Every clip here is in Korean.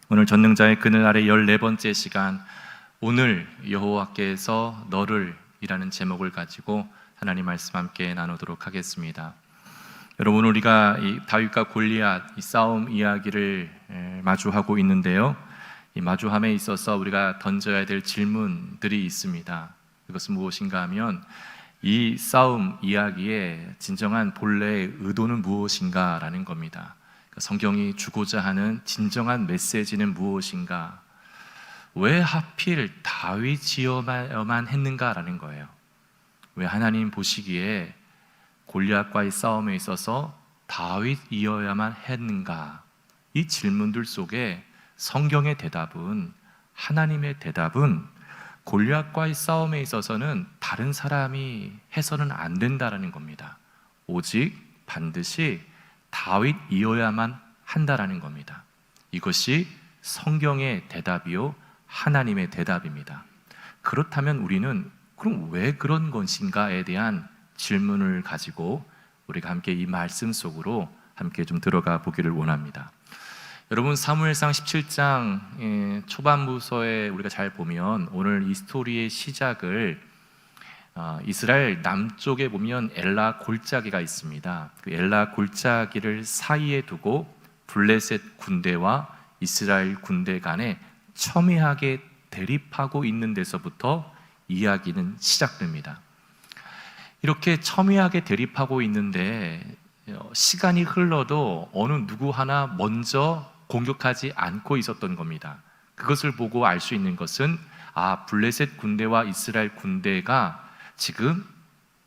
오늘 전능자의 그늘 아래 14번째 시간, 오늘 여호와께서 너를 이라는 제목을 가지고 하나님 말씀 함께 나누도록 하겠습니다. 여러분, 우리가 이 다윗과 골리앗 이 싸움 이야기를 마주하고 있는데요, 이 마주함에 있어서 우리가 던져야 될 질문들이 있습니다. 그것은 무엇인가 하면 이 싸움 이야기의 진정한 본래의 의도는 무엇인가 라는 겁니다. 성경이 주고자 하는 진정한 메시지는 무엇인가? 왜 하필 다윗이어야만 했는가라는 거예요. 왜 하나님 보시기에 골리앗과의 싸움에 있어서 다윗이어야만 했는가? 이 질문들 속에 성경의 대답은, 하나님의 대답은 골리앗과의 싸움에 있어서는 다른 사람이 해서는 안 된다라는 겁니다. 오직 반드시 다윗이어야만 한다라는 겁니다. 이것이 성경의 대답이요, 하나님의 대답입니다. 그렇다면 우리는 그럼 왜 그런 것인가에 대한 질문을 가지고 우리가 함께 이 말씀 속으로 함께 좀 들어가 보기를 원합니다. 여러분, 사무엘상 17장 초반부서에 우리가 잘 보면 오늘 이 스토리의 시작을 이스라엘 남쪽에 보면 엘라 골짜기가 있습니다. 그 엘라 골짜기를 사이에 두고 블레셋 군대와 이스라엘 군대 간에 첨예하게 대립하고 있는 데서부터 이야기는 시작됩니다. 이렇게 첨예하게 대립하고 있는데 시간이 흘러도 어느 누구 하나 먼저 공격하지 않고 있었던 겁니다. 그것을 보고 알 수 있는 것은 블레셋 군대와 이스라엘 군대가 지금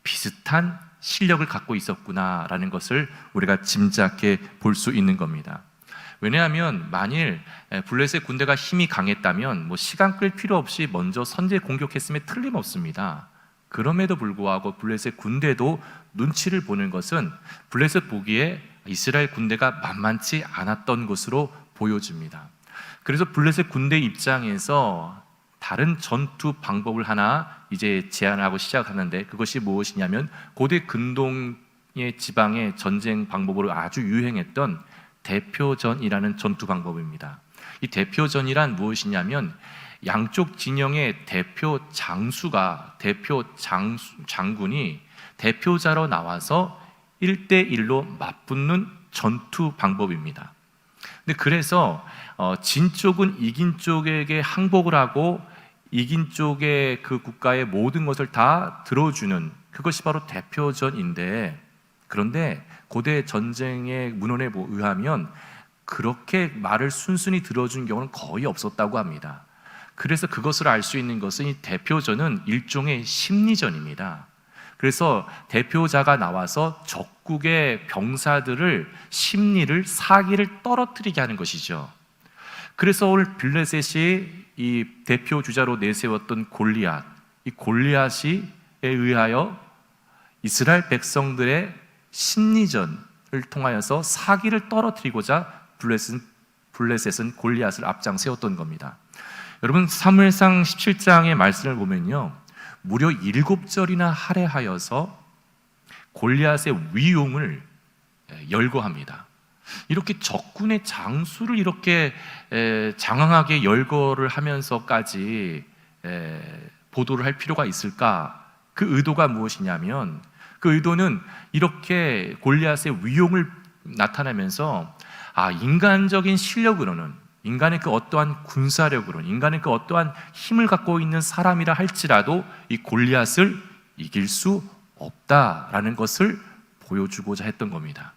비슷한 실력을 갖고 있었구나라는 것을 우리가 짐작해 볼 수 있는 겁니다. 왜냐하면 만일 블레셋 군대가 힘이 강했다면 시간 끌 필요 없이 먼저 선제 공격했으면 틀림없습니다. 그럼에도 불구하고 블레셋 군대도 눈치를 보는 것은 블레셋 보기에 이스라엘 군대가 만만치 않았던 것으로 보여집니다. 그래서 블레셋 군대 입장에서 다른 전투 방법을 하나 이제 제안하고 시작하는데, 그것이 무엇이냐면 고대 근동의 지방의 전쟁 방법으로 아주 유행했던 대표전이라는 전투 방법입니다. 이 대표전이란 무엇이냐면 양쪽 진영의 대표 장군이 대표자로 나와서 1대1로 맞붙는 전투 방법입니다. 근데 그래서 진 쪽은 이긴 쪽에게 항복을 하고 이긴 쪽의 그 국가의 모든 것을 다 들어주는, 그것이 바로 대표전인데, 그런데 고대 전쟁의 문헌에 의하면 그렇게 말을 순순히 들어준 경우는 거의 없었다고 합니다. 그래서 그것을 알 수 있는 것은 이 대표전은 일종의 심리전입니다. 그래서 대표자가 나와서 적국의 병사들을 사기를 떨어뜨리게 하는 것이죠. 그래서 오늘 블레셋이 이 대표 주자로 내세웠던 골리앗, 이 골리앗에 의하여 이스라엘 백성들의 심리전을 통하여서 사기를 떨어뜨리고자 블레셋은 골리앗을 앞장 세웠던 겁니다. 여러분, 사무엘상 17장의 말씀을 보면요, 무려 7절이나 할애하여서 골리앗의 위용을 열거합니다. 이렇게 적군의 장수를 이렇게 장황하게 열거를 하면서까지 보도를 할 필요가 있을까? 그 의도가 무엇이냐면, 그 의도는 이렇게 골리앗의 위용을 나타내면서 인간적인 실력으로는, 인간의 그 어떠한 군사력으로는, 인간의 그 어떠한 힘을 갖고 있는 사람이라 할지라도 이 골리앗을 이길 수 없다라는 것을 보여주고자 했던 겁니다.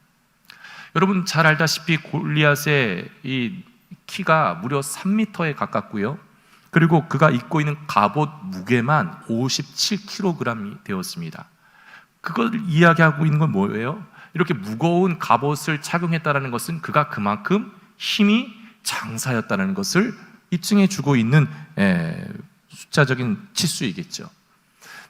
여러분 잘 알다시피 골리앗의 이 키가 무려 3m에 가깝고요, 그리고 그가 입고 있는 갑옷 무게만 57kg이 되었습니다. 그걸 이야기하고 있는 건 뭐예요? 이렇게 무거운 갑옷을 착용했다는 것은 그가 그만큼 힘이 장사였다는 것을 입증해 주고 있는 숫자적인 치수이겠죠.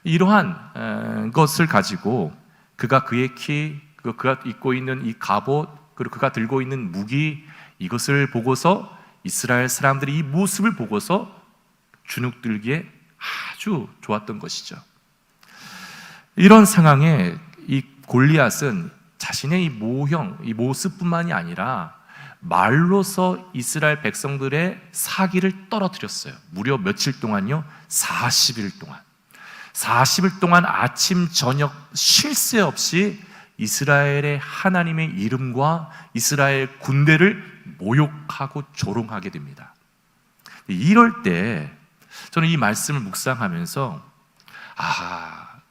이러한 것을 가지고 그의 키, 그가 입고 있는 이 갑옷, 그리고 그가 들고 있는 무기, 이것을 보고서 이스라엘 사람들이 이 모습을 보고서 주눅들기에 아주 좋았던 것이죠. 이런 상황에 이 골리앗은 자신의 이 모습뿐만이 아니라 말로서 이스라엘 백성들의 사기를 떨어뜨렸어요. 무려 며칠 동안요? 40일 동안. 40일 동안 아침 저녁 쉴 새 없이 이스라엘의 하나님의 이름과 이스라엘 군대를 모욕하고 조롱하게 됩니다. 이럴 때 저는 이 말씀을 묵상하면서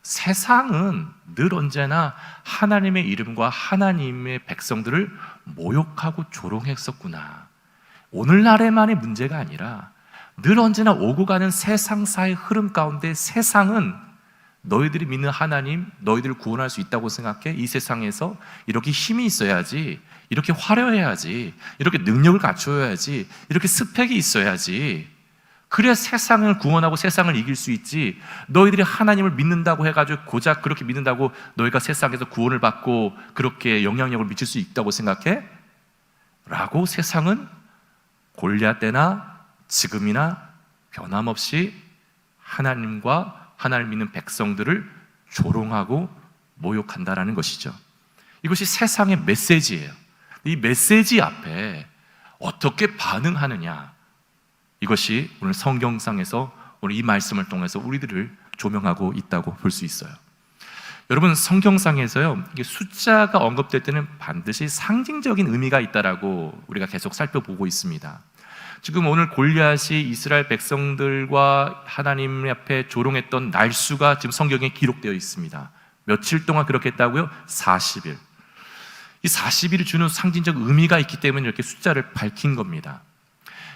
세상은 늘 언제나 하나님의 이름과 하나님의 백성들을 모욕하고 조롱했었구나. 오늘날에만의 문제가 아니라 늘 언제나 오고 가는 세상사의 흐름 가운데 세상은 너희들이 믿는 하나님, 너희들을 구원할 수 있다고 생각해? 이 세상에서 이렇게 힘이 있어야지, 이렇게 화려해야지, 이렇게 능력을 갖춰야지, 이렇게 스펙이 있어야지, 그래야 세상을 구원하고 세상을 이길 수 있지. 너희들이 하나님을 믿는다고 해가지고 고작 그렇게 믿는다고 너희가 세상에서 구원을 받고 그렇게 영향력을 미칠 수 있다고 생각해? 라고 세상은 골리앗 때나 지금이나 변함없이 하나님과 하나님을 믿는 백성들을 조롱하고 모욕한다라는 것이죠. 이것이 세상의 메시지예요. 이 메시지 앞에 어떻게 반응하느냐, 이것이 오늘 성경상에서 오늘 이 말씀을 통해서 우리들을 조명하고 있다고 볼 수 있어요. 여러분, 성경상에서요, 이게 숫자가 언급될 때는 반드시 상징적인 의미가 있다라고 우리가 계속 살펴보고 있습니다. 지금 오늘 골리앗이 이스라엘 백성들과 하나님 앞에 조롱했던 날수가 지금 성경에 기록되어 있습니다. 며칠 동안 그렇게 했다고요? 40일. 이 40일이 주는 상징적 의미가 있기 때문에 이렇게 숫자를 밝힌 겁니다.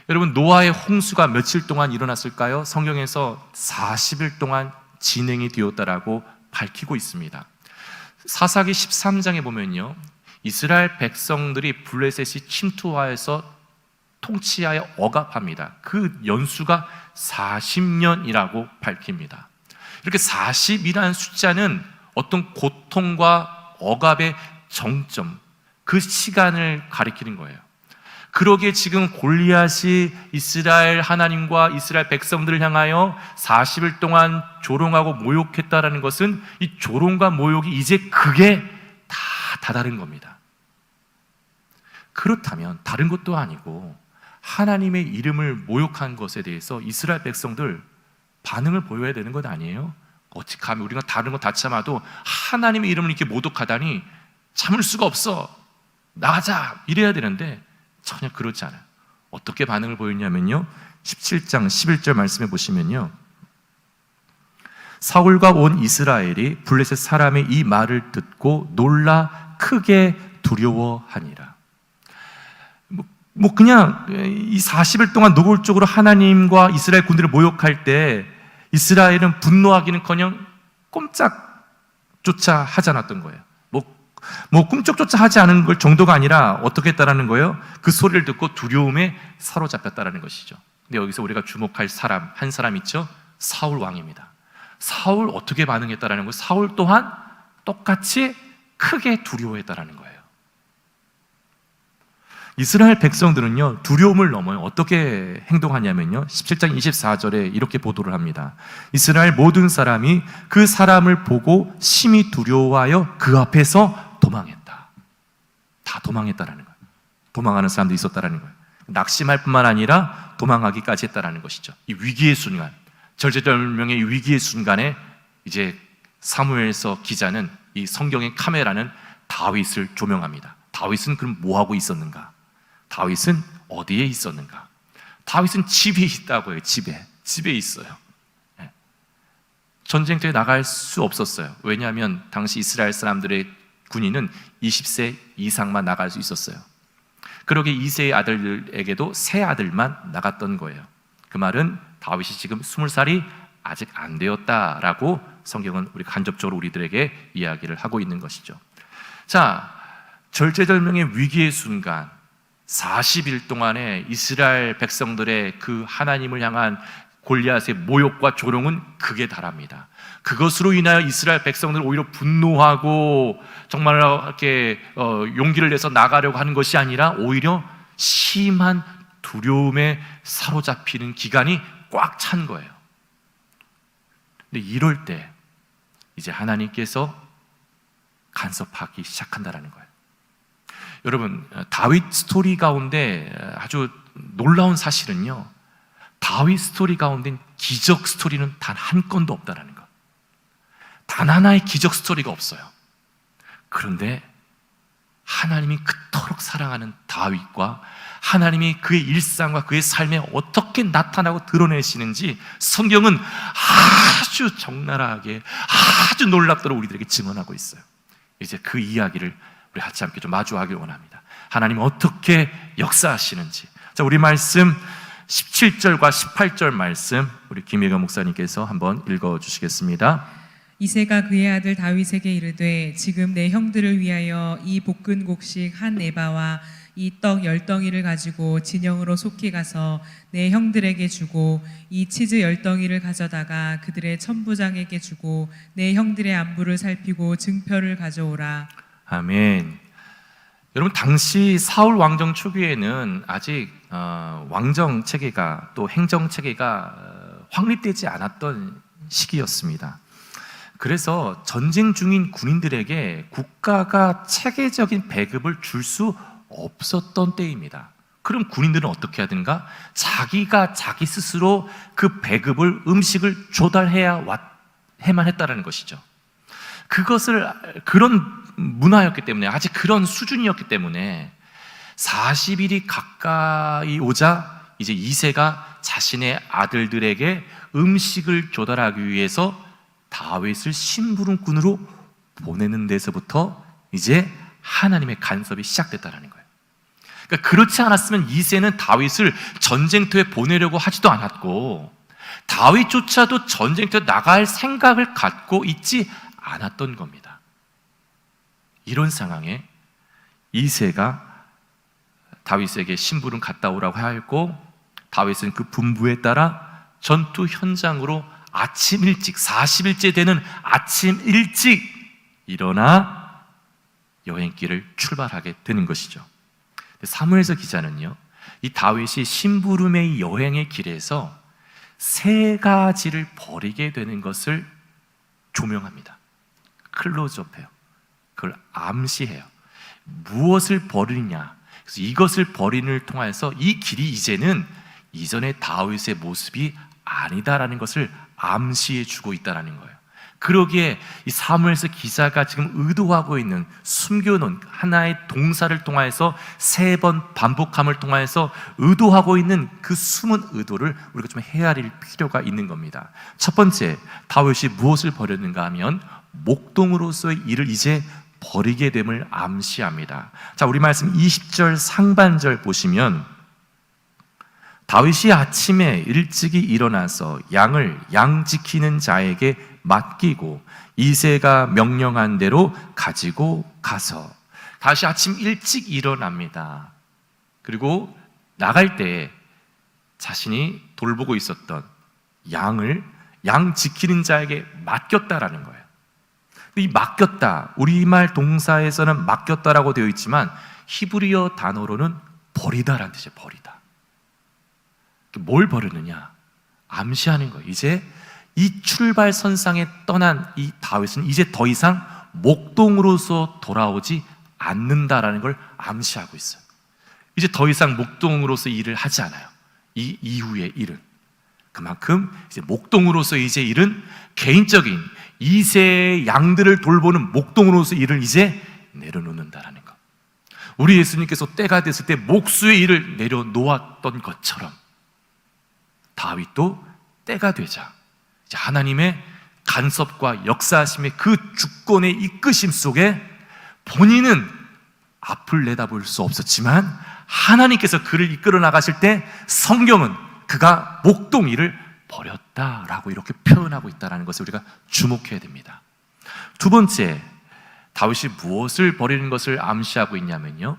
여러분, 노아의 홍수가 며칠 동안 일어났을까요? 성경에서 40일 동안 진행이 되었다라고 밝히고 있습니다. 사사기 13장에 보면요, 이스라엘 백성들이 블레셋이 침투하여서 통치하여 억압합니다. 그 연수가 40년이라고 밝힙니다. 이렇게 40이라는 숫자는 어떤 고통과 억압의 정점, 그 시간을 가리키는 거예요. 그러기에 지금 골리앗이 이스라엘 하나님과 이스라엘 백성들을 향하여 40일 동안 조롱하고 모욕했다라는 것은 이 조롱과 모욕이 이제 그게 다 다다른 겁니다. 그렇다면 다른 것도 아니고 하나님의 이름을 모욕한 것에 대해서 이스라엘 백성들 반응을 보여야 되는 것 아니에요? 어찌 감히 우리가 다른 거 다 참아도 하나님의 이름을 이렇게 모독하다니 참을 수가 없어, 나가자, 이래야 되는데 전혀 그렇지 않아요. 어떻게 반응을 보였냐면요, 17장 11절 말씀해 보시면요, 사울과 온 이스라엘이 블레셋 사람의 이 말을 듣고 놀라 크게 두려워하니라. 그냥 이 40일 동안 노골적으로 하나님과 이스라엘 군대를 모욕할 때 이스라엘은 분노하기는커녕 꼼짝조차 하지 않았던 거예요. 꿈쩍조차 하지 않은 걸 정도가 아니라 어떻게 했다라는 거예요? 그 소리를 듣고 두려움에 사로잡혔다라는 것이죠. 근데 여기서 우리가 주목할 사람, 한 사람 있죠? 사울 왕입니다. 사울 어떻게 반응했다라는 거예요? 사울 또한 똑같이 크게 두려워했다라는 거예요. 이스라엘 백성들은요, 두려움을 넘어요. 어떻게 행동하냐면요, 17장 24절에 이렇게 보도를 합니다. 이스라엘 모든 사람이 그 사람을 보고 심히 두려워하여 그 앞에서 도망했다. 다 도망했다라는 거예요. 도망하는 사람도 있었다라는 거예요. 낙심할 뿐만 아니라 도망하기까지 했다라는 것이죠. 이 위기의 순간, 절제절명의 위기의 순간에 이제 사무엘서 기자는 이 성경의 카메라는 다윗을 조명합니다. 다윗은 그럼 뭐 하고 있었는가? 다윗은 어디에 있었는가? 다윗은 집에 있다고 해요. 집에 있어요. 전쟁터에 나갈 수 없었어요. 왜냐하면 당시 이스라엘 사람들의 군인은 20세 이상만 나갈 수 있었어요. 그러게 2세의 아들들에게도 세 아들만 나갔던 거예요. 그 말은 다윗이 지금 20살이 아직 안 되었다라고 성경은 우리 간접적으로 우리들에게 이야기를 하고 있는 것이죠. 자, 절제절명의 위기의 순간, 40일 동안의 이스라엘 백성들의 그 하나님을 향한 골리앗의 모욕과 조롱은 극에 달합니다. 그것으로 인하여 이스라엘 백성들은 오히려 분노하고 정말 이렇게 용기를 내서 나가려고 하는 것이 아니라 오히려 심한 두려움에 사로잡히는 기간이 꽉 찬 거예요. 근데 이럴 때 이제 하나님께서 간섭하기 시작한다라는 거예요. 여러분, 다윗 스토리 가운데 아주 놀라운 사실은요, 다윗 스토리 가운데 기적 스토리는 단 한 건도 없다라는 것. 단 하나의 기적 스토리가 없어요. 그런데 하나님이 그토록 사랑하는 다윗과 하나님이 그의 일상과 그의 삶에 어떻게 나타나고 드러내시는지 성경은 아주 적나라하게, 아주 놀랍도록 우리들에게 증언하고 있어요. 이제 그 이야기를 우리 같이 함께 좀 마주하길 원합니다. 하나님 어떻게 역사하시는지. 자, 우리 말씀 17절과 18절 말씀 우리 김혜경 목사님께서 한번 읽어주시겠습니다. 이새가 그의 아들 다윗에게 이르되 지금 내 형들을 위하여 이 볶은 곡식 한 에바와 이 떡 10덩이를 가지고 진영으로 속히 가서 내 형들에게 주고 이 치즈 10덩이를 가져다가 그들의 천부장에게 주고 내 형들의 안부를 살피고 증표를 가져오라. 아멘. 여러분, 당시 사울 왕정 초기에는 아직 왕정 체계가 또 행정 체계가 확립되지 않았던 시기였습니다. 그래서 전쟁 중인 군인들에게 국가가 체계적인 배급을 줄 수 없었던 때입니다. 그럼 군인들은 어떻게 해야 되는가? 자기가 자기 스스로 그 배급을, 음식을 조달해야만 했다는 것이죠. 그런 문화였기 때문에, 아직 그런 수준이었기 때문에 40일이 가까이 오자 이제 이새가 자신의 아들들에게 음식을 조달하기 위해서 다윗을 심부름꾼으로 보내는 데서부터 이제 하나님의 간섭이 시작됐다는 거예요. 그러니까 그렇지 않았으면 이새는 다윗을 전쟁터에 보내려고 하지도 않았고 다윗조차도 전쟁터에 나갈 생각을 갖고 있지 않았던 겁니다. 이런 상황에 이새가 다윗에게 심부름 갔다 오라고 하였고 다윗은 그 분부에 따라 전투 현장으로 아침 일찍, 40일째 되는 아침 일찍 일어나 여행길을 출발하게 되는 것이죠. 사무엘서 기자는요, 이 다윗이 심부름의 여행의 길에서 세 가지를 버리게 되는 것을 조명합니다. 클로즈업해요. 그걸 암시해요. 무엇을 버리냐? 그래서 이것을 버림을 통해서 이 길이 이제는 이전의 다윗의 모습이 아니다라는 것을 암시해 주고 있다는 거예요. 그러기에 이 사무엘서 기자가 지금 의도하고 있는, 숨겨놓은 하나의 동사를 통해서 3번 반복함을 통해서 의도하고 있는 그 숨은 의도를 우리가 좀 헤아릴 필요가 있는 겁니다. 첫 번째, 다윗이 무엇을 버렸는가 하면 목동으로서의 일을 이제 버리게 됨을 암시합니다. 자, 우리 말씀 20절 상반절 보시면 다윗이 아침에 일찍이 일어나서 양을 양 지키는 자에게 맡기고 이새가 명령한 대로 가지고 가서, 다시 아침 일찍 일어납니다. 그리고 나갈 때 자신이 돌보고 있었던 양을 양 지키는 자에게 맡겼다라는 거예요. 이 맡겼다, 우리말 동사에서는 맡겼다라고 되어 있지만 히브리어 단어로는 버리다라는 뜻이에요. 버리다. 뭘 버리느냐? 암시하는 거예요. 이제 이 출발선상에 떠난 이 다윗은 이제 더 이상 목동으로서 돌아오지 않는다라는 걸 암시하고 있어요. 이제 더 이상 목동으로서 일을 하지 않아요. 이 이후의 일은. 그만큼 이제 목동으로서 이제 일은 개인적인 이새의 양들을 돌보는 목동으로서 일을 이제 내려놓는다라는 것. 우리 예수님께서 때가 됐을 때 목수의 일을 내려놓았던 것처럼 다윗도 때가 되자 이제 하나님의 간섭과 역사하심의 그 주권의 이끄심 속에 본인은 앞을 내다볼 수 없었지만 하나님께서 그를 이끌어 나가실 때 성경은 그가 목동 일을 버렸다라고 이렇게 표현하고 있다는 것을 우리가 주목해야 됩니다. 두 번째, 다윗이 무엇을 버리는 것을 암시하고 있냐면요,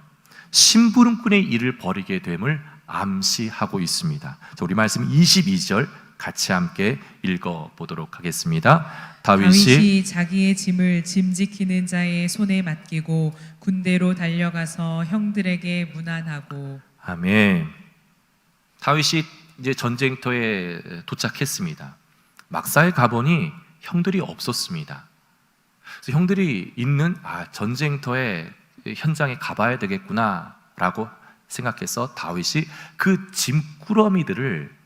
심부름꾼의 일을 버리게 됨을 암시하고 있습니다. 자, 우리 말씀 22절 같이 함께 읽어보도록 하겠습니다. 다윗이 자기의 짐을 짐 지키는 자의 손에 맡기고 군대로 달려가서 형들에게 문안하고. 아멘. 다윗이 이제 전쟁터에 도착했습니다. 막사에 가보니 형들이 없었습니다. 그래서 형들이 있는 전쟁터에 현장에 가봐야 되겠구나라고 생각해서 다윗이 그 짐꾸러미들을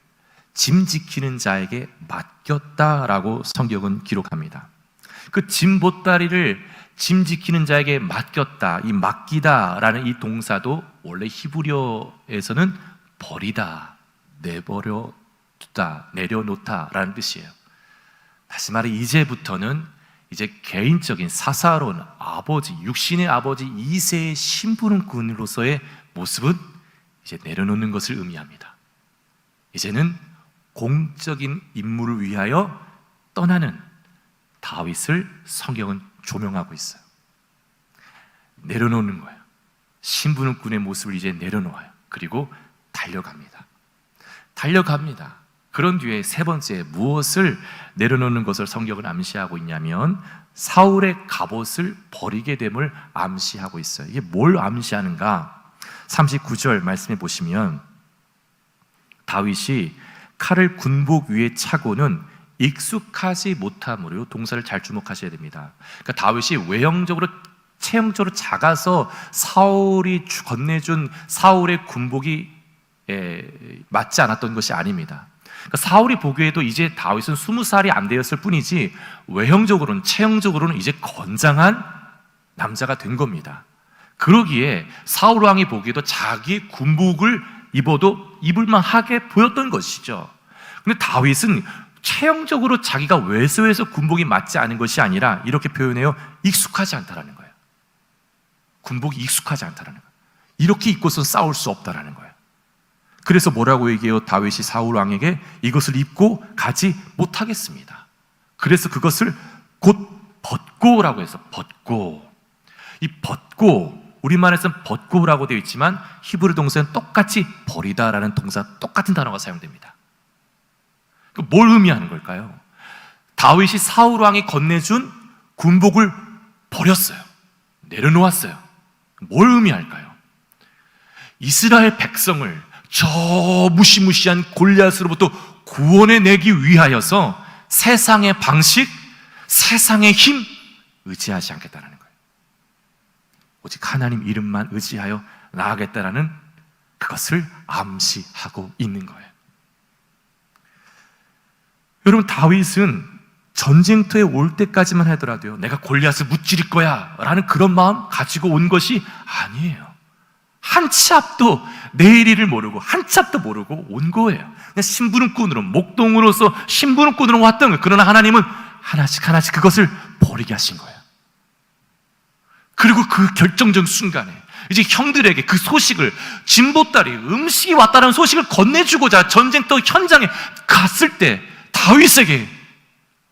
짐 지키는 자에게 맡겼다라고 성경은 기록합니다. 그 짐 보따리를 짐 지키는 자에게 맡겼다, 이 맡기다라는 이 동사도 원래 히브리어에서는 버리다, 내버려 두다, 내려놓다라는 뜻이에요. 다시 말해 이제부터는 이제 개인적인 사사로운 아버지, 육신의 아버지 이새의 신분군으로서의 모습은 이제 내려놓는 것을 의미합니다. 이제는 공적인 임무를 위하여 떠나는 다윗을 성경은 조명하고 있어요. 내려놓는 거예요. 신분군의 모습을 이제 내려놓아요. 그리고 달려갑니다. 그런 뒤에 세 번째, 무엇을 내려놓는 것을 성경은 암시하고 있냐면 사울의 갑옷을 버리게 됨을 암시하고 있어요. 이게 뭘 암시하는가? 39절 말씀해 보시면 다윗이 칼을 군복 위에 차고는 익숙하지 못함으로, 동사를 잘 주목하셔야 됩니다. 그러니까 다윗이 외형적으로 체형적으로 작아서 사울이 건네준 사울의 군복이 맞지 않았던 것이 아닙니다. 그러니까 사울이 보기에도 이제 다윗은 20살이 안 되었을 뿐이지 외형적으로는, 체형적으로는 이제 건장한 남자가 된 겁니다. 그러기에 사울 왕이 보기에도 자기 군복을 입어도 입을만 하게 보였던 것이죠. 근데 다윗은 체형적으로 자기가 왜소해서 군복이 맞지 않은 것이 아니라 이렇게 표현해요. 익숙하지 않다라는 거예요. 군복이 익숙하지 않다라는 거예요. 이렇게 입고서 싸울 수 없다라는 거예요. 그래서 뭐라고 얘기해요? 다윗이 사울 왕에게 이것을 입고 가지 못하겠습니다. 그래서 그것을 곧 벗고라고 해서 벗고. 이 벗고, 우리말에서는 벗고라고 되어 있지만 히브리 동사는 똑같이 버리다라는 동사, 똑같은 단어가 사용됩니다. 뭘 의미하는 걸까요? 다윗이 사울 왕이 건네준 군복을 버렸어요. 내려놓았어요. 뭘 의미할까요? 이스라엘 백성을 저 무시무시한 골리앗으로부터 구원해내기 위하여서 세상의 방식, 세상의 힘 의지하지 않겠다는 거예요. 오직 하나님 이름만 의지하여 나아가겠다라는 그것을 암시하고 있는 거예요. 여러분, 다윗은 전쟁터에 올 때까지만 하더라도요, 내가 골리앗을 무찌를 거야 라는 그런 마음 가지고 온 것이 아니에요. 한 치 앞도 내일 일을 모르고 한 치 앞도 모르고 온 거예요. 그냥 심부름꾼으로, 목동으로서 심부름꾼으로 왔던 거예요. 그러나 하나님은 하나씩 하나씩 그것을 버리게 하신 거예요. 그리고 그 결정적 순간에 이제 형들에게 그 소식을, 진보딸이 음식이 왔다는 소식을 건네주고자 전쟁터 현장에 갔을 때 다윗에게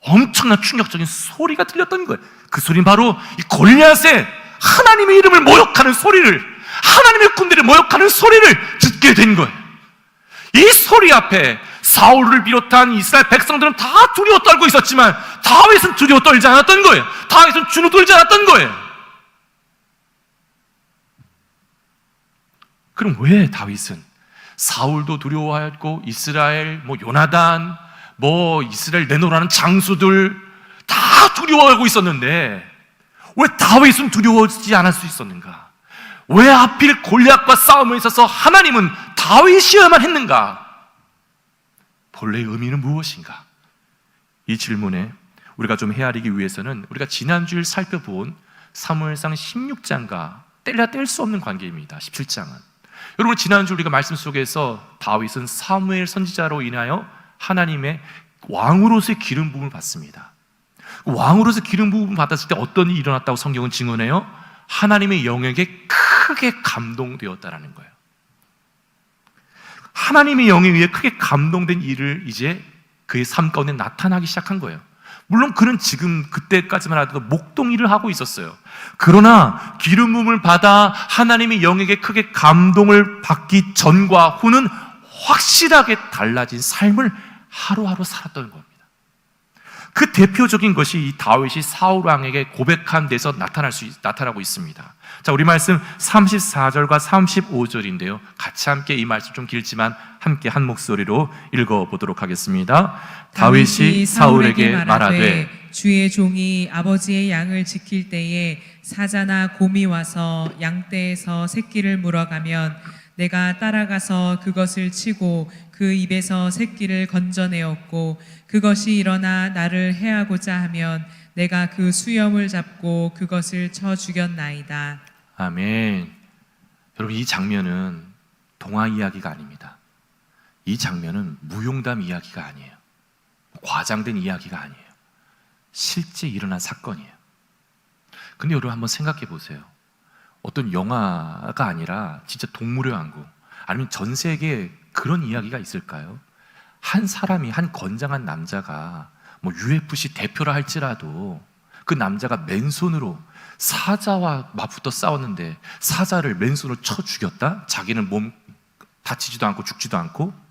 엄청난 충격적인 소리가 들렸던 거예요. 그 소리는 바로 이 골리앗의 하나님의 이름을 모욕하는 소리를, 하나님의 군대를 모욕하는 소리를 듣게 된 거예요. 이 소리 앞에 사울을 비롯한 이스라엘 백성들은 다 두려워 떨고 있었지만 다윗은 두려워 떨지 않았던 거예요. 다윗은 주눅 들지 않았던 거예요. 그럼 왜 다윗은, 사울도 두려워하였고 이스라엘 요나단, 이스라엘 내노라는 장수들 다 두려워하고 있었는데 왜 다윗은 두려워하지 않을 수 있었는가? 왜 하필 골리앗과 싸움에 있어서 하나님은 다윗이어야만 했는가? 본래의 의미는 무엇인가? 이 질문에 우리가 좀 헤아리기 위해서는 우리가 지난주에 살펴본 사무엘상 16장과 뗄 수 없는 관계입니다. 17장은. 여러분, 지난주 우리가 말씀 속에서 다윗은 사무엘 선지자로 인하여 하나님의 왕으로서의 기름 부음을 받습니다. 왕으로서 기름 부음을 받았을 때 어떤 일이 일어났다고 성경은 증언해요? 하나님의 영에게 크게 감동되었다라는 거예요. 하나님의 영에 의해 크게 감동된 일을 이제 그의 삶 가운데 나타나기 시작한 거예요. 물론 그는 지금 그때까지만 하더라도 목동 일을 하고 있었어요. 그러나 기름 부음을 받아 하나님의 영에게 크게 감동을 받기 전과 후는 확실하게 달라진 삶을 하루하루 살았던 겁니다. 그 대표적인 것이 이 다윗이 사울 왕에게 고백한 데서 나타나고 있습니다. 자, 우리 말씀 34절과 35절인데요. 같이 함께 이 말씀 좀 길지만 함께 한 목소리로 읽어보도록 하겠습니다. 다윗이 사울에게 말하되 주의 종이 아버지의 양을 지킬 때에 사자나 곰이 와서 양떼에서 새끼를 물어가면 내가 따라가서 그것을 치고 그 입에서 새끼를 건져내었고 그것이 일어나 나를 해하고자 하면 내가 그 수염을 잡고 그것을 쳐 죽였나이다. 아멘. 여러분, 이 장면은 동화 이야기가 아닙니다. 이 장면은 무용담 이야기가 아니에요. 과장된 이야기가 아니에요. 실제 일어난 사건이에요. 근데 여러분 한번 생각해 보세요. 어떤 영화가 아니라 진짜 동물의 왕국, 아니면 전 세계에 그런 이야기가 있을까요? 한 사람이, 한 건장한 남자가 뭐 UFC 대표라 할지라도 그 남자가 맨손으로 사자와 맞붙어 싸웠는데 사자를 맨손으로 쳐 죽였다? 자기는 몸 다치지도 않고 죽지도 않고?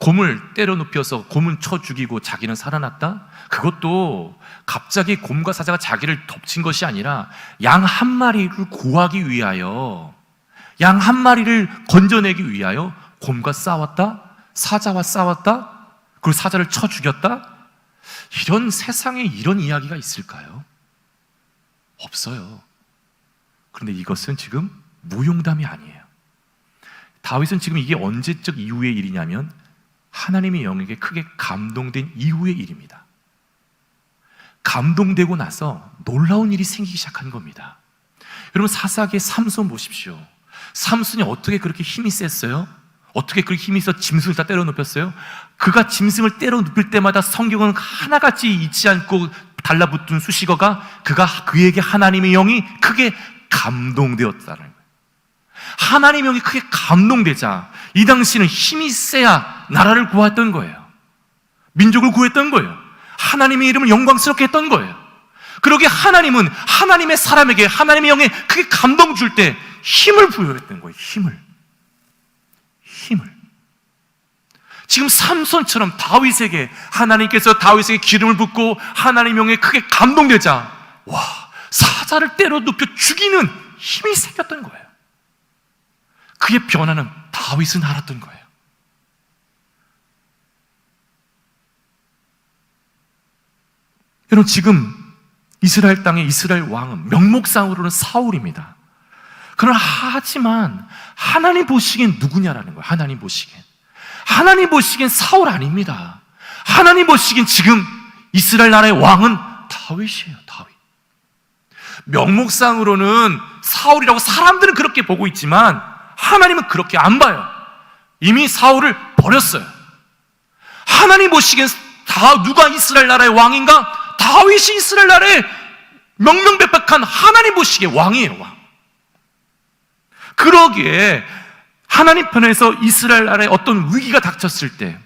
곰을 때려 눕혀서 곰은 쳐 죽이고 자기는 살아났다? 그것도 갑자기 곰과 사자가 자기를 덮친 것이 아니라 양 한 마리를 구하기 위하여, 양 한 마리를 건져내기 위하여 곰과 싸웠다? 사자와 싸웠다? 그리고 사자를 쳐 죽였다? 이런 세상에 이런 이야기가 있을까요? 없어요. 그런데 이것은 지금 무용담이 아니에요. 다윗은 지금 이게 언제적 이후의 일이냐면 하나님의 영에게 크게 감동된 이후의 일입니다. 감동되고 나서 놀라운 일이 생기기 시작한 겁니다. 여러분, 사사기의 삼손 보십시오. 삼손이 어떻게 그렇게 힘이 셌어요? 어떻게 그렇게 힘이 있어 짐승을 다 때려 눕혔어요? 그가 짐승을 때려 눕힐 때마다 성경은 하나같이 잊지 않고 달라붙은 수식어가 그에게 하나님의 영이 크게 감동되었다는 거예요. 하나님의 영이 크게 감동되자 이 당시는 힘이 세야 나라를 구했던 거예요. 민족을 구했던 거예요. 하나님의 이름을 영광스럽게 했던 거예요. 그러게 하나님은 하나님의 사람에게 하나님의 영에 크게 감동 줄 때 힘을 부여했던 거예요. 힘을. 지금 삼손처럼 다윗에게 하나님께서 다윗에게 기름을 붓고 하나님의 영에 크게 감동되자 사자를 때려 눕혀 죽이는 힘이 생겼던 거예요. 그의 변화는 다윗은 알았던 거예요. 여러분, 지금 이스라엘 땅의 이스라엘 왕은 명목상으로는 사울입니다. 그러나 하지만 하나님 보시기엔 누구냐라는 거예요. 하나님 보시기엔 사울 아닙니다. 하나님 보시기엔 지금 이스라엘 나라의 왕은 다윗이에요. 다윗. 명목상으로는 사울이라고 사람들은 그렇게 보고 있지만 하나님은 그렇게 안 봐요. 이미 사울을 버렸어요. 하나님 보시기엔 누가 이스라엘 나라의 왕인가? 다윗이 이스라엘 나라의 명명백백한 하나님 보시기에 왕이에요. 왕. 그러기에 하나님 편에서 이스라엘 나라에 어떤 위기가 닥쳤을 때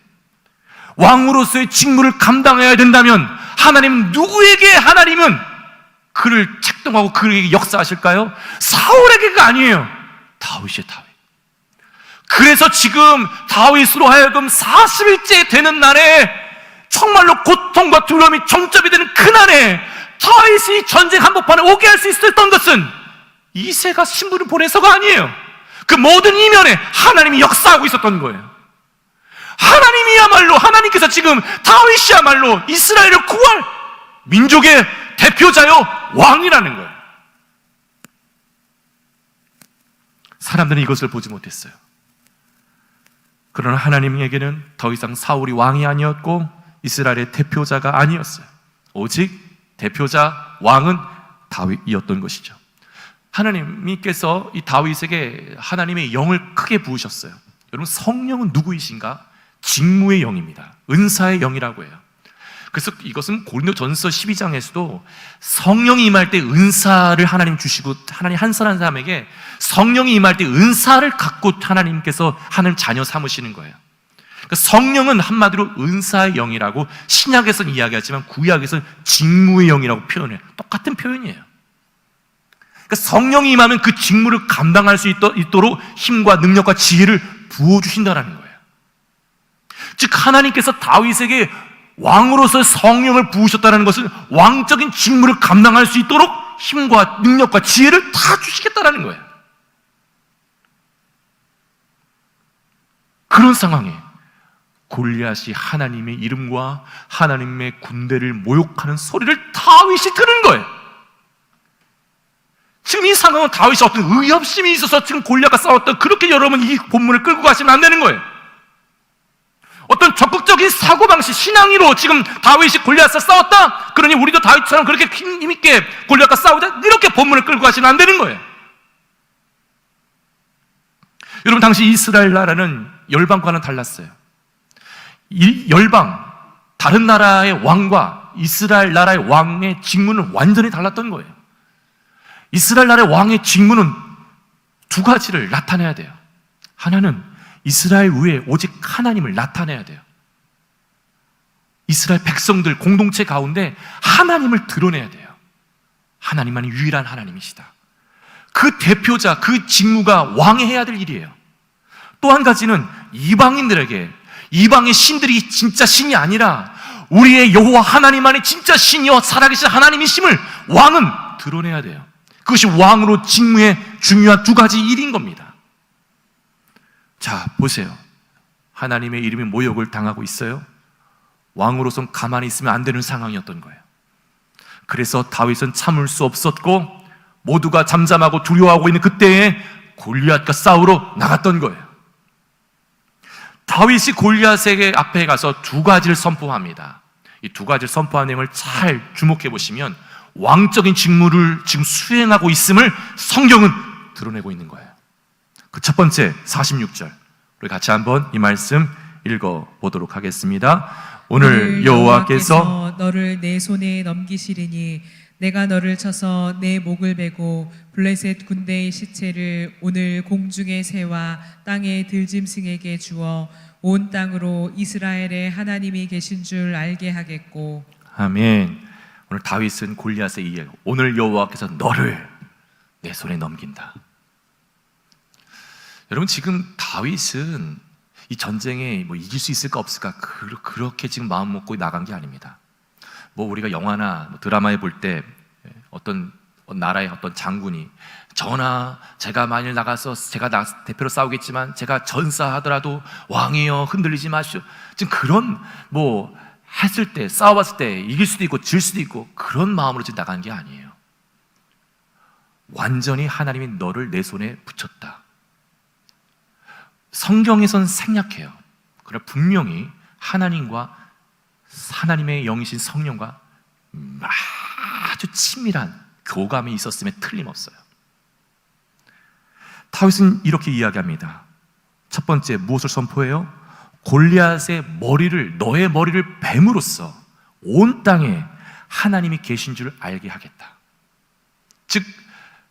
왕으로서의 직무를 감당해야 된다면 하나님은 누구에게 하나님은 그를 책동하고 그에게 역사하실까요? 사울에게가 아니에요. 다윗이에요. 다윗. 그래서 지금 다윗으로 하여금 40일째 되는 날에 정말로 고통과 두려움이 정점이 되는 그날에 다윗이 전쟁 한복판에 오게 할 수 있었던 것은 이새가 신부를 보내서가 아니에요. 그 모든 이면에 하나님이 역사하고 있었던 거예요. 하나님이야말로, 하나님께서 지금 다윗이야말로 이스라엘을 구할 민족의 대표자요 왕이라는 거예요. 사람들은 이것을 보지 못했어요. 그러나 하나님에게는 더 이상 사울이 왕이 아니었고 이스라엘의 대표자가 아니었어요. 오직 대표자 왕은 다윗이었던 것이죠. 하나님께서 이 다윗에게 하나님의 영을 크게 부으셨어요. 여러분, 성령은 누구이신가? 직무의 영입니다. 은사의 영이라고 해요. 그래서 이것은 고린도전서 12장에서도 성령이 임할 때 은사를 하나님 주시고, 하나님 한 사람에게 성령이 임할 때 은사를 갖고 하나님께서 하나님 자녀 삼으시는 거예요. 그러니까 성령은 한마디로 은사의 영이라고 신약에서는 이야기하지만 구약에서는 직무의 영이라고 표현해요. 똑같은 표현이에요. 그러니까 성령이 임하면 그 직무를 감당할 수 있도록 힘과 능력과 지혜를 부어주신다는 거예요. 즉 하나님께서 다윗에게 왕으로서 성령을 부으셨다는 것은 왕적인 직무를 감당할 수 있도록 힘과 능력과 지혜를 다 주시겠다는 거예요. 그런 상황에 골리앗이 하나님의 이름과 하나님의 군대를 모욕하는 소리를 다윗이 들은 거예요. 지금 이 상황은 다윗이 어떤 의협심이 있어서 지금 골리앗과 싸웠던, 그렇게 여러분 이 본문을 끌고 가시면 안 되는 거예요. 어떤 적극적인 사고방식, 신앙으로 지금 다윗이 골리앗과 싸웠다, 그러니 우리도 다윗처럼 그렇게 힘있게 골리앗과 싸우자, 이렇게 본문을 끌고 가시면 안 되는 거예요. 여러분, 당시 이스라엘 나라는 열방과는 달랐어요. 이 열방, 다른 나라의 왕과 이스라엘 나라의 왕의 직무는 완전히 달랐던 거예요. 이스라엘 나라의 왕의 직무는 두 가지를 나타내야 돼요. 하나는 이스라엘 위에 오직 하나님을 나타내야 돼요. 이스라엘 백성들 공동체 가운데 하나님을 드러내야 돼요. 하나님만이 유일한 하나님이시다. 그 대표자, 그 직무가 왕이 해야 될 일이에요. 또 한 가지는 이방인들에게, 이방의 신들이 진짜 신이 아니라 우리의 여호와 하나님만이 진짜 신이요 살아계신 하나님이심을 왕은 드러내야 돼요. 그것이 왕으로 직무의 중요한 두 가지 일인 겁니다. 자, 보세요. 하나님의 이름이 모욕을 당하고 있어요. 왕으로선 가만히 있으면 안 되는 상황이었던 거예요. 그래서 다윗은 참을 수 없었고 모두가 잠잠하고 두려워하고 있는 그때에 골리앗과 싸우러 나갔던 거예요. 다윗이 골리앗에게 앞에 가서 두 가지를 선포합니다. 이 두 가지를 선포한 내용을 잘 주목해 보시면 왕적인 직무를 지금 수행하고 있음을 성경은 드러내고 있는 거예요. 그 첫 번째 46절, 우리 같이 한번 이 말씀 읽어보도록 하겠습니다. 오늘 여호와께서 너를 내 손에 넘기시리니 내가 너를 쳐서 내 목을 베고 블레셋 군대의 시체를 오늘 공중의 새와 땅의 들짐승에게 주어 온 땅으로 이스라엘의 하나님이 계신 줄 알게 하겠고. 아멘. 오늘 다윗은 골리앗의 이야기, 오늘 여호와께서 너를 내 손에 넘긴다. 여러분, 지금 다윗은 이 전쟁에 뭐 이길 수 있을까 없을까 그렇게 지금 마음 먹고 나간 게 아닙니다. 뭐 우리가 영화나 드라마에 볼 때 어떤 나라의 어떤 장군이 전하, 제가 만일 나가서 제가 대표로 싸우겠지만 제가 전사하더라도 왕이여 흔들리지 마시오, 지금 그런 뭐 했을 때, 싸워봤을 때 이길 수도 있고 질 수도 있고 그런 마음으로 지금 나간 게 아니에요. 완전히 하나님이 너를 내 손에 붙였다. 성경에선 생략해요. 그러나 분명히 하나님과 하나님의 영이신 성령과 아주 친밀한 교감이 있었음에 틀림없어요. 다윗은 이렇게 이야기합니다. 첫 번째, 무엇을 선포해요? 골리앗의 머리를, 너의 머리를 뱀으로써 온 땅에 하나님이 계신 줄 알게 하겠다. 즉,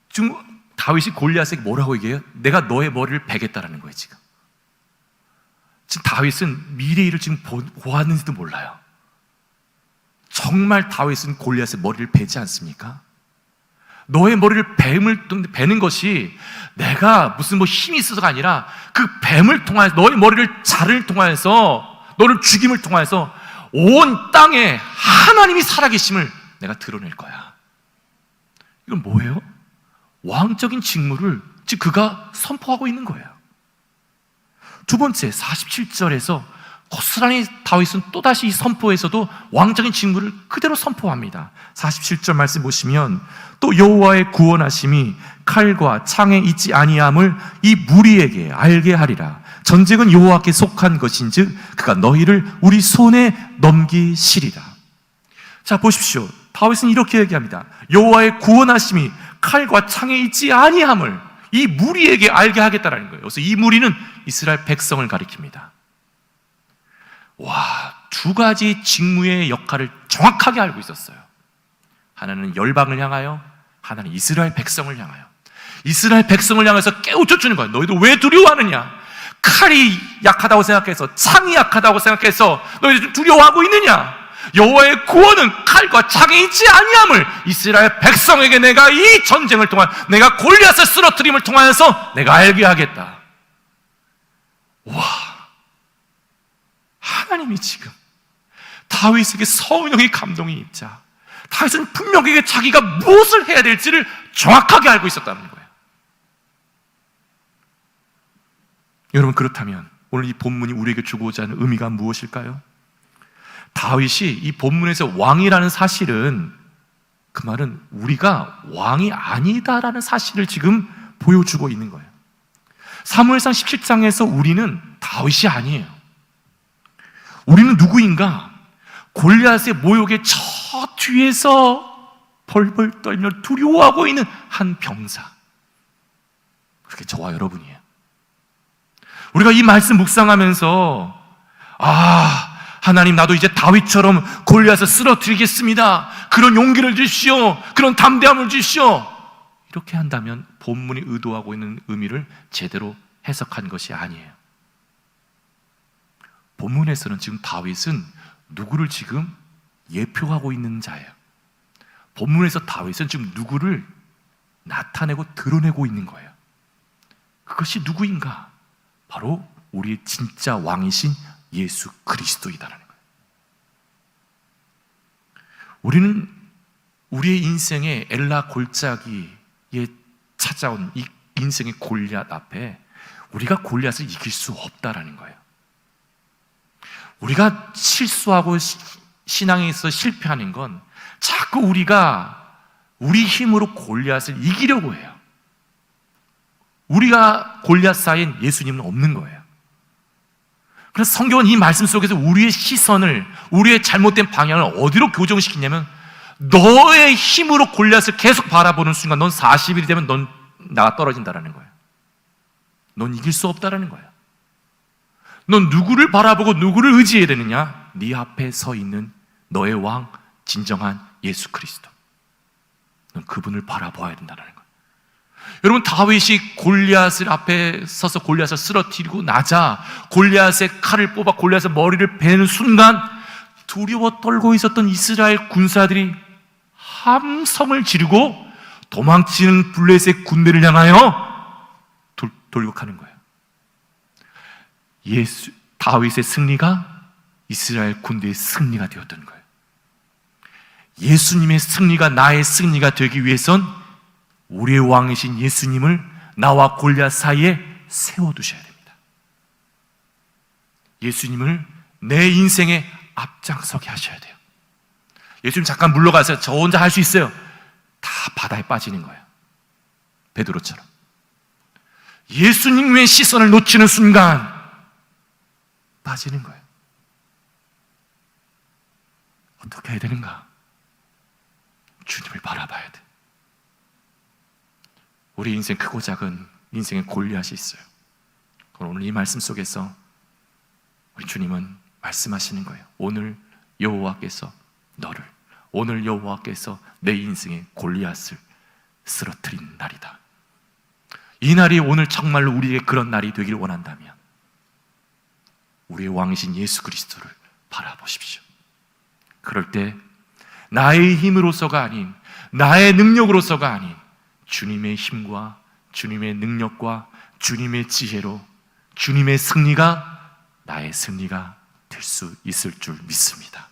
지금 다윗이 골리앗에게 뭐라고 얘기해요? 내가 너의 머리를 베겠다라는 거예요. 지금 다윗은 미래 일을 지금 보았는지도 몰라요. 정말 다윗은 골리앗의 머리를 베지 않습니까? 너의 머리를 베는 것이 내가 무슨 뭐 힘이 있어서가 아니라 그 뱀을 통하여서, 너의 머리를 자를 통하여서, 너를 죽임을 통하여서 온 땅에 하나님이 살아계심을 내가 드러낼 거야. 이건 뭐예요? 왕적인 직무를 지금 그가 선포하고 있는 거예요. 두 번째, 47절에서 고스란히 다윗은 또다시 이 선포에서도 왕적인 직무를 그대로 선포합니다. 47절 말씀 보시면 또 여호와의 구원하심이 칼과 창에 있지 아니함을 이 무리에게 알게 하리라. 전쟁은 여호와께 속한 것인즉 그가 너희를 우리 손에 넘기시리라. 자, 보십시오. 다윗은 이렇게 얘기합니다. 여호와의 구원하심이 칼과 창에 있지 아니함을 이 무리에게 알게 하겠다라는 거예요. 그래서 이 무리는 이스라엘 백성을 가리킵니다. 와, 두 가지 직무의 역할을 정확하게 알고 있었어요. 하나는 열방을 향하여, 하나는 이스라엘 백성을 향하여. 이스라엘 백성을 향해서 깨우쳐주는 거예요. 너희들 왜 두려워하느냐? 칼이 약하다고 생각해서, 창이 약하다고 생각해서 너희들 두려워하고 있느냐? 여호와의 구원은 칼과 창에 있지 아니함을 이스라엘 백성에게 내가 이 전쟁을 통한, 내가 골리앗을 쓰러뜨림을 통하여서 내가 알게 하겠다. 와, 하나님이 지금 다윗에게 성령의 감동이 있자 다윗은 분명히 자기가 무엇을 해야 될지를 정확하게 알고 있었다는 거예요. 여러분, 그렇다면 오늘 이 본문이 우리에게 주고자 하는 의미가 무엇일까요? 다윗이 이 본문에서 왕이라는 사실은, 그 말은 우리가 왕이 아니다라는 사실을 지금 보여주고 있는 거예요. 사무엘상 17장에서 우리는 다윗이 아니에요. 우리는 누구인가? 골리앗의 모욕에 저 뒤에서 벌벌 떨며 두려워하고 있는 한 병사, 그게 저와 여러분이에요. 우리가 이 말씀 묵상하면서 하나님, 나도 이제 다윗처럼 골리앗을 쓰러뜨리겠습니다, 그런 용기를 주시오, 그런 담대함을 주시오, 이렇게 한다면 본문이 의도하고 있는 의미를 제대로 해석한 것이 아니에요. 본문에서는 지금 다윗은 누구를 지금 예표하고 있는 자예요. 본문에서 다윗은 지금 누구를 나타내고 드러내고 있는 거예요. 그것이 누구인가? 바로 우리의 진짜 왕이신 예수 그리스도이다라는 거예요. 우리는 우리의 인생의 엘라 골짜기에 찾아온 이 인생의 골리앗 앞에 우리가 골리앗을 이길 수 없다라는 거예요. 우리가 실수하고 신앙에서 실패하는 건 자꾸 우리가 우리 힘으로 골리앗을 이기려고 해요. 우리가 골리앗 사이엔 예수님은 없는 거예요. 그래서 성경은 이 말씀 속에서 우리의 시선을, 우리의 잘못된 방향을 어디로 교정시키냐면, 너의 힘으로 골리앗을 계속 바라보는 순간 넌 40일이 되면 넌 나가 떨어진다라는 거예요. 넌 이길 수 없다라는 거예요. 넌 누구를 바라보고 누구를 의지해야 되느냐? 네 앞에 서 있는 너의 왕, 진정한 예수 그리스도. 넌 그분을 바라봐야 된다는 거예요. 여러분, 다윗이 골리앗을 앞에 서서 골리앗을 쓰러뜨리고 나자 골리앗의 칼을 뽑아 골리앗의 머리를 베는 순간 두려워 떨고 있었던 이스라엘 군사들이 함성을 지르고 도망치는 블레셋 군대를 향하여 돌격하는 거예요. 다윗의 승리가 이스라엘 군대의 승리가 되었던 거예요. 예수님의 승리가 나의 승리가 되기 위해선 우리의 왕이신 예수님을 나와 골리앗 사이에 세워두셔야 됩니다. 예수님을 내 인생에 앞장서게 하셔야 돼요. 예수님 잠깐 물러가서 저 혼자 할 수 있어요. 다 바다에 빠지는 거예요. 베드로처럼. 예수님의 시선을 놓치는 순간 빠지는 거예요. 어떻게 해야 되는가? 주님을 바라봐야 돼. 우리 인생 크고 작은 인생의 골리앗이 있어요. 오늘 이 말씀 속에서 우리 주님은 말씀하시는 거예요. 오늘 여호와께서 너를, 오늘 여호와께서 내 인생의 골리앗을 쓰러뜨린 날이다. 이 날이 오늘 정말로 우리에게 그런 날이 되길 원한다면 우리의 왕이신 예수 그리스도를 바라보십시오. 그럴 때 나의 힘으로서가 아닌, 나의 능력으로서가 아닌 주님의 힘과 주님의 능력과 주님의 지혜로 주님의 승리가 나의 승리가 될 수 있을 줄 믿습니다.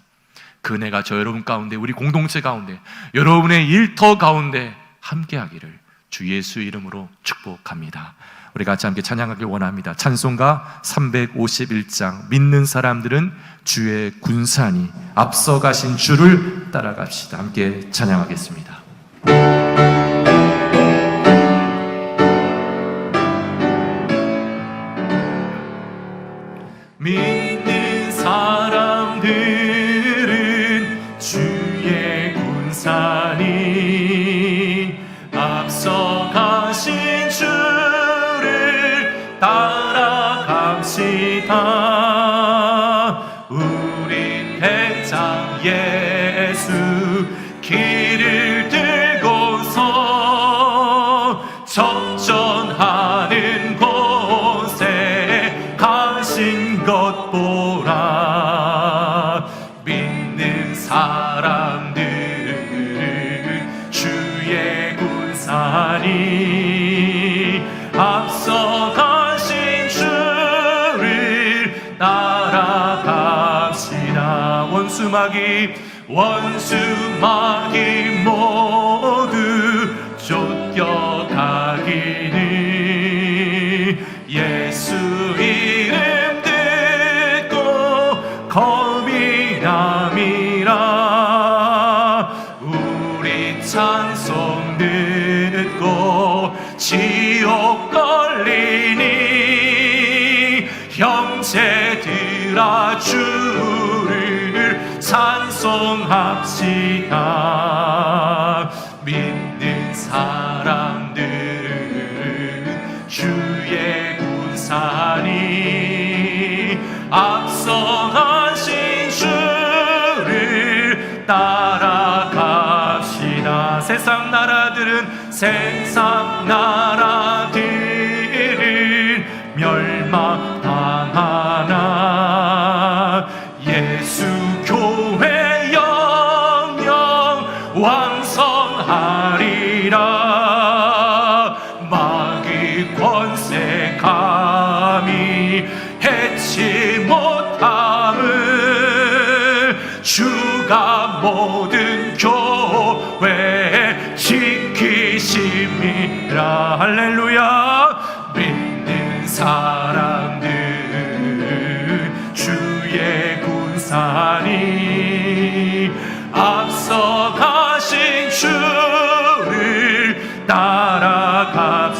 그 은혜가 저 여러분 가운데, 우리 공동체 가운데, 여러분의 일터 가운데 함께하기를 주 예수 이름으로 축복합니다. 우리 같이 함께 찬양하길 원합니다. 찬송가 351장, 믿는 사람들은 주의 군사니 앞서가신 주를 따라갑시다. 함께 찬양하겠습니다. 믿는 사람들은 주의 군사니 앞서가신 주를 따라갑시다. 우리 대장 예수 길을 들고서 접전하는 곳에 가신 것 보라. 믿는 사람들은 주의 군사니 앞서가신 주를 따라갑시다. 원수마귀 모두 쫓겨가기를 예수 이름 지옥 걸리니 형제들아 주를 찬송합시다. 믿는 사람들은 주의 군사니 앞서가신 주를 따라갑시다. 세상 나라들은 멸망당하나 예수 교회 영영 왕성하리라. 마귀 권세 감히 해치 못함을 주가 모든 교회 지키심이라. 할렐루야. 믿는 사람들 주의 군사니 앞서가신 주를 따라갑시다.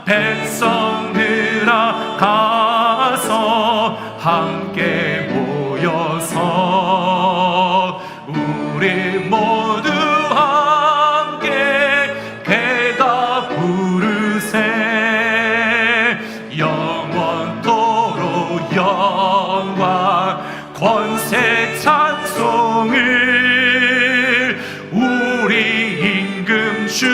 백성들아 가서 함께 모여서 우리 모두 함께 배가 부르세. 영원토록 영광 권세 찬송을 우리 임금 주